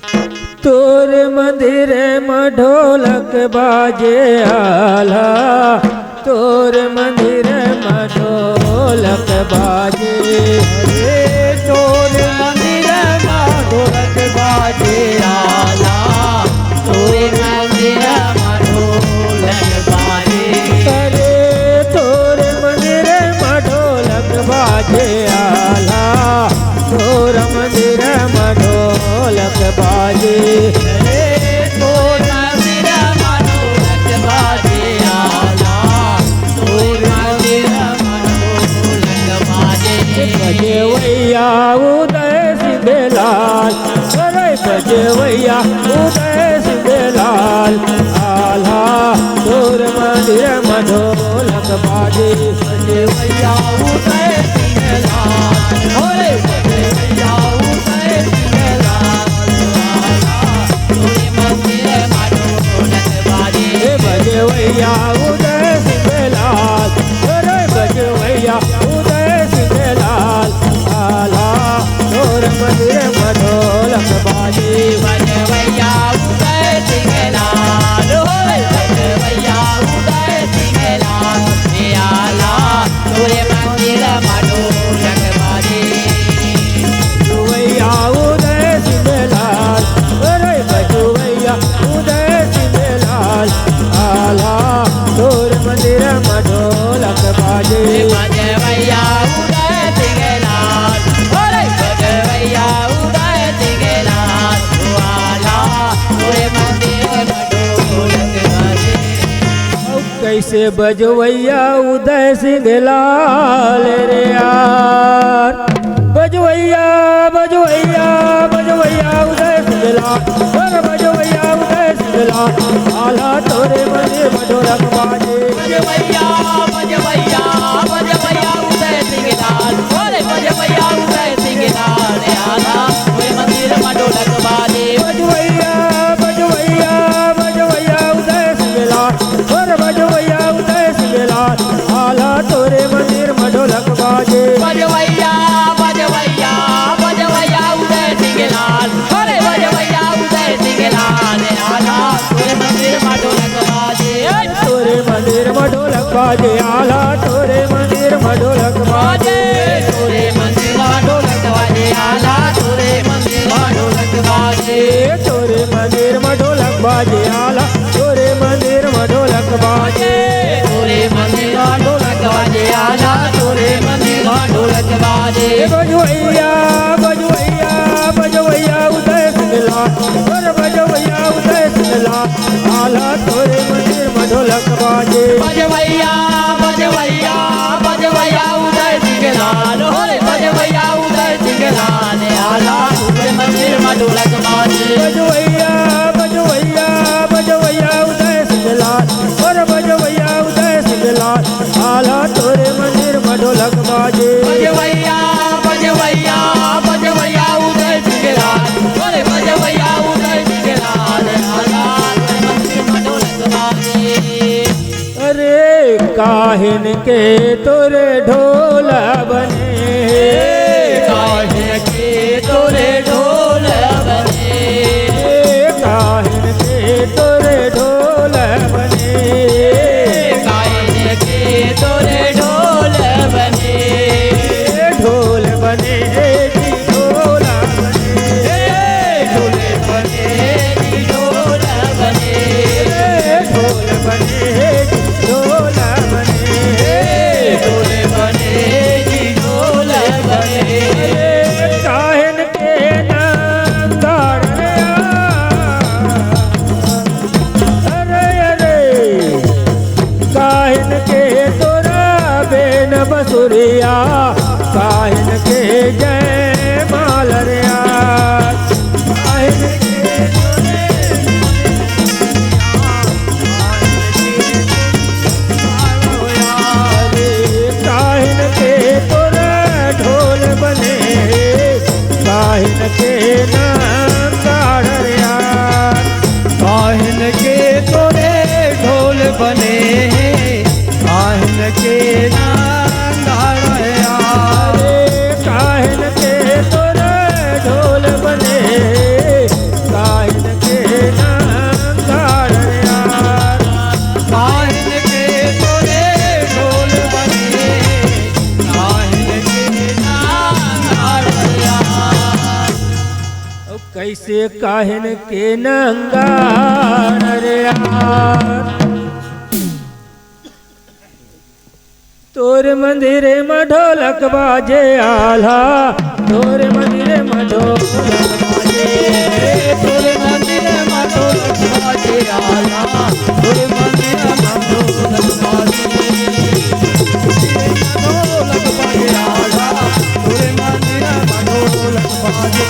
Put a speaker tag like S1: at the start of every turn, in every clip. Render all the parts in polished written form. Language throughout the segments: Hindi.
S1: तोर मंदिर में ढोलक बाजे आला, तोर मंदिर में ढोलक बाजे।
S2: तोर मंदिर में ढोलक बाजे आला, तोर मंदिर में ढोलक बाजे।
S1: अरे तोर मंदिर में ढोलक बाजे आला, तोर मंदिर में ढोलक बाजे।
S2: तोर मंदिर में ढोलक बाजे आला, तोर मंदिर में ढोलक बाजे।
S1: बजे वैया उदय सिंधलाल, अरे बजे वैया उदय सिंधलाल, आल्हा तोर मंदिर में ढोलक बाजे।
S2: बजे वैया उदय सिंधलाल, अरे बजे वैया उदय सिंधलाल, तोर मंदिर में ढोलक बाजे।
S1: बजे वैया उदय सिंधलाल, अरे बजे वैया उदय सिंधलाल, आल्हा तोर मंदिर में ढोलक बाजे।
S2: बजे वैया उदय सिंधलाल, अरे बजे वैया उदय सिंधलाल, आला तोर मंदिर में ढोलक बाजे।
S1: वैया उदय सिंधलाल, अरे बजे वैया उदय सिंधलाल, आल्हा तोर मंदिर में ढोलक बाजे।
S2: बजे वैया उदय सिंधलाल, अरे बजे वैया उदय सिंधलाल, आला तोर मंदिर में ढोलक बाजे।
S1: कैसे बजवैया उदय सिंधलाल रे यार, बजवैया बजवैया बजवैया उदय सिंधलाल, अरे बजवैया उदय सिंधलाल, आल्हा तोरे मंदिर में ढोलक बाजे।
S2: बजे वैया बजे वैया बजे वैया उदय सिंधलाल, अरे बजे वैया उदय सिंधलाल, आला तोर मंदिर में ढोलक बाजे।
S1: बजवैया बजवैया बजवैया उदय सिंधलाल, अरे बजवैया उदय सिंधलाल, आल्हा तोरे मंदिर में ढोलक बाजे।
S2: बजे वैया बजे वैया बजे वैया उदय सिंधलाल, अरे बजे वैया उदय सिंधलाल, आला तोर मंदिर में ढोलक बाजे।
S1: तोरे मंदिर में ढोलक बाजे, आल्हा तोरे मंदिर में ढोलक बाजे।
S2: तोरे मंदिर में ढोलक बाजे, आला तोरे मंदिर में ढोलक बाजे।
S1: तोरे मंदिर में ढोलक बाजे, आल्हा तोरे मंदिर में ढोलक बाजे।
S2: तोरे मंदिर में ढोलक बाजे, आला तोरे मंदिर में ढोलक बाजे।
S1: बजवैया बजवैया बजवैया उदय सिंधलाल, अरे बजवैया उदय सिंधलाल, आल्हा तोरे मंदिर में ढोलक बाजे।
S2: बजे वैया बजे वैया बजे वैया उदय सिंधलाल, होरे बजे वैया उदय सिंधलाल, आला तोरे मंदिर में ढोलक बाजे।
S1: बजवैया बजवैया बजवैया उदय सिंधलाल, अरे बजवैया उदय सिंधलाल, आल्हा तोरे मंदिर में ढोलक बाजे।
S2: बजे वैया बजे वैया बजे वैया उदय सिंधलाल, होरे बजे वैया उदय सिंधलाल, आला तोरे मंदिर में ढोलक बाजे।
S1: अरे काहिन के तोरे ढोल बने,
S2: काहिन के तोरे ढोल बने,
S1: काहिन के तोरे ढोल बने,
S2: काहिन के तोरे ढोल बने।
S1: ढोल बने जी ढोल बने,
S2: ढोल बने जी ढोल बने,
S1: ढोल बने जी ढोल बने,
S2: ढोल बने जी ढोल बने।
S1: काहिन के नाम तारया, अरे अरे काहिन के तोरा बेन बसुरिया, काहिन के जय माल रिया, काहिन के काहिन के तोरा ढोल बने, काहिन के नाम तारया,
S2: काहिन के तोरे ढोल बने, काहिन के नाम धारया।
S1: काहिन के तोरा ढोल बने, कैसे काहन के नंगान रे यार तोर मंदिर में ढोलक बाजे आला तोर मंदिर में ढोलक बाजे
S2: तोरे मंदिर में ढोलक बाजे आला तोरे मंदिर में ढोलक बाजे ढोलक बाजे आला तोरे मंदिर में ढोलक बाजे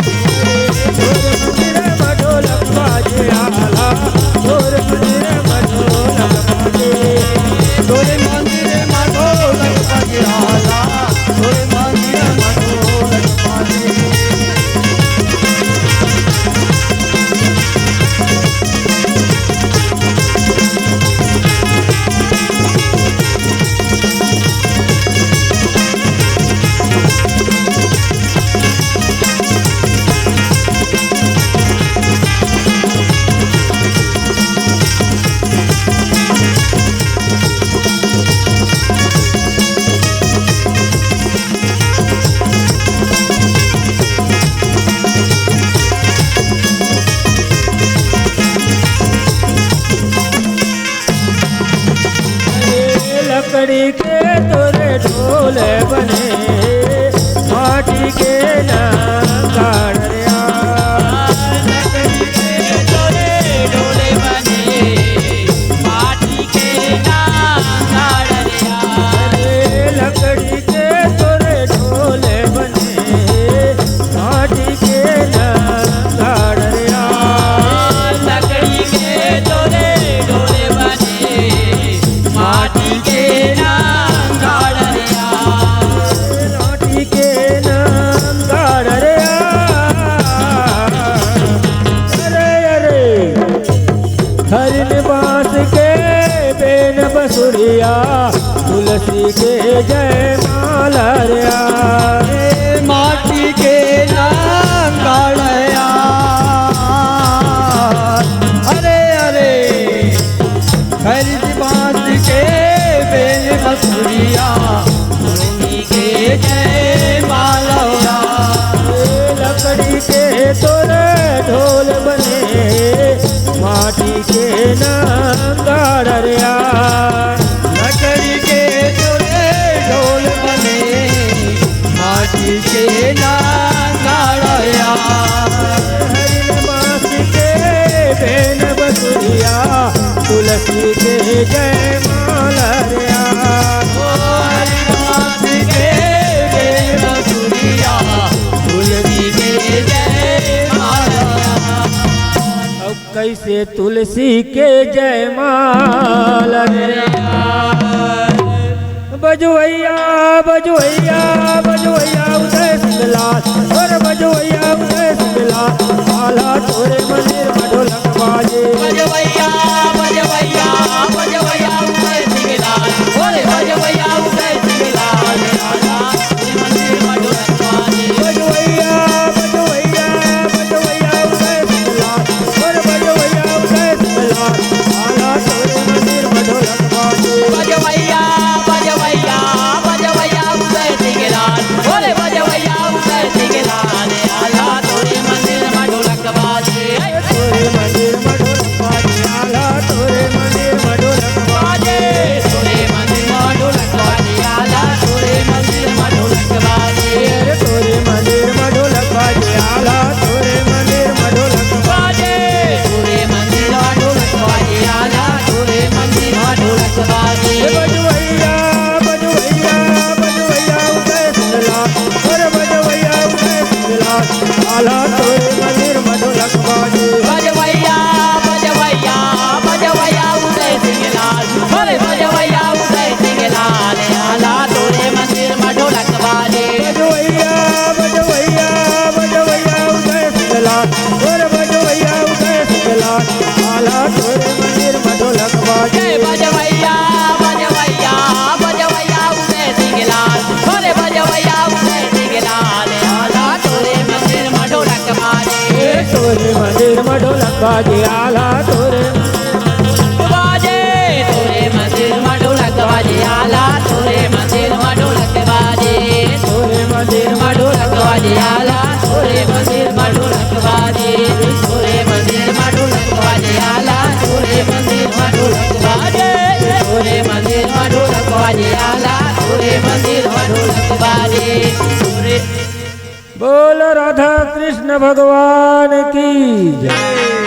S1: तोर मंदिर में ढोलक बाजे आला तोर मंदिर में ढोलक बाजे
S2: तोरे मंदिर में ढोलक बाजे आला तोरे मंदिर में ढोलक बाजे
S1: लकड़ी के तोरे ढोल बने माटी के नंगाड़ रे
S2: लकड़ी के तोरे ढोले बने माटी के नांगाड़ रे
S1: लकड़ी के तोरे ढोल बने माटी के नंगाड़ रे
S2: लकड़ी के तोरे ढोले बने माटी के नांगाड़ रे
S1: माटी के नंगाड़ रे अरे अरे हरिन बांस के बेन बसुरिया तुलसी के जय माला रे
S2: माटी के नांगाड़ अरे अरे खरीद बांस के बेल बसुरिया तुलसी के जय मालौरा
S1: लकड़ी के तोरे ढोल बने माटी के नंगाड़ रे
S2: लकड़ी के तोरे ढोल बने माटी के नांगाड़या
S1: हरिन बांस के बेन बसुरिया तुलसी के जय माला रे
S2: हरिनाथ के बेल बसुरिया तुलसी के जय मालौरा
S1: अब कैसे तुलसी के जय माला रे बजवैया बजवैया बजवैया उदय सिंहलाल और बजवैया उदय सिंहलाल आला तोरे मंदिर में ढोलक बाजे
S2: बजवैया बजवैया बजवैया उदय सिंहलाल बोले बजवैया उदय सिंहलाल आला मंदिर में ढोलक बाजे
S1: बजवैया बजवैया बजवैया उदय सिंहलाल और बजवैया उदय सिंहलाल आला तोरे मंदिर में ढोलक बाजे
S2: बजवैया बजवैया बजवैया उदय सिंहलाल बोले बजवैया उदय सिंहलाल आला तोरे मंदिर में ढोलक बाजे
S1: तोरे मंदिर में ढोलक बाजे आला तोरे मंदिर में ढोलक
S2: बाजे तोरे मंदिर में ढोलक बाजे आला तोरे मंदिर में ढोलक बाजे
S1: तोरे मंदिर में ढोलक बाजे आला तोरे मंदिर में ढोलक
S2: बाजे तोरे मंदिर में ढोलक बाजे आला तोरे मंदिर में ढोलक बाजे
S1: बजवैया बजवैया बजवैया उदय सिंहलाल और बजवैया उदय सिंहलाल आला तोरे मंदिर में ढोलक बाजे
S2: बजवैया बजवैया बजवैया उदय सिंहलाल बोले बजवैया उदय सिंहलाल आला तोरे मंदिर में ढोलक बाजे
S1: बजवैया बजवैया बजवैया उदय सिंहलाल और बजवैया उदय सिंहलाल आला तोरे मंदिर में ढोलक बाजे
S2: जय बजवैया बजवैया बजवैया उदय सिंहलाल बोले बजवैया उदय सिंहलाल आला तोरे मंदिर में ढोलक बाजे
S1: तोरे मंदिर में ढोलक बाजे आला तोरे
S2: बाजे तोरे मंदिर में ढोलक बाजे आला तोरे मंदिर में ढोलक बाजे
S1: तोरे मंदिर
S2: मंदिर में ढोलक बाजे आला तोरे मंदिर में ढोलक बाजे
S1: बोल राधा कृष्ण भगवान की जय।